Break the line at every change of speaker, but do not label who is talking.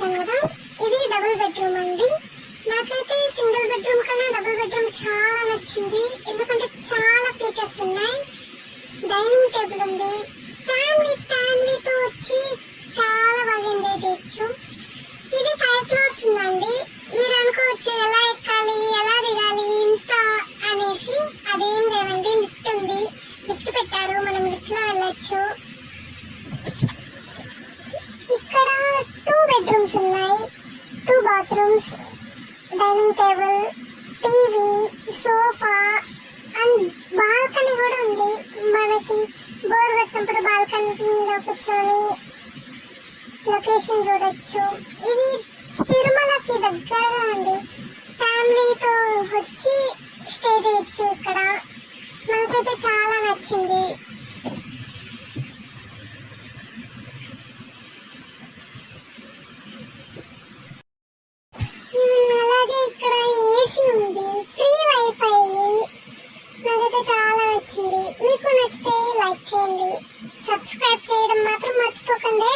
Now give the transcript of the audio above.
వచ్చాను కదా, ఇది డబుల్ బెడ్రూమ్ అండి. నాకైతే సింగిల్ బెడ్రూమ్ కన్నా డబుల్ బెడ్రూమ్ చాలా నచ్చింది. ఎందుకంటే చాలా ఫీచర్స్ ఉన్నాయి. డైనింగ్ టేబుల్ ఉంది. ఫ్యామిలీతో వచ్చి చాలా బాగా ఎంజాయ్ చేయొచ్చు. ఇది 5 floors ఉందండి. మీరు అనుకోవచ్చు ఎలా ఎక్కాలి, ఎలా దిగాలి ఇంత అనేసి. అదేం లేదండి, లిఫ్ట్ ఉంది. లిఫ్ట్ పెట్టారు, మనం లిఫ్ట్ లో వెళ్ళొచ్చు. ఇక్కడ 2 bedrooms ఉన్నాయి, 2 bathrooms, dining table, TV, sofa and balcony కూడా ఉంది. మనకి బోర్ పెట్టినప్పుడు బాల్కనీ మీద కూర్చొని లొకేషన్ చూడొచ్చు. ఇది తిరుమలకి దగ్గరగా అండి. ఫ్యామిలీతో వచ్చి స్టే చేయొచ్చు ఇక్కడ. మనకైతే చాలా నచ్చింది. అలాగే ఇక్కడ ఏసీ ఉంది, ఫ్రీ వైఫై. నాకైతే చాలా నచ్చింది. మీకు నచ్చితే లైక్ చేయండి, సబ్స్క్రైబ్ చేయడం మాత్రం మర్చిపోకండి.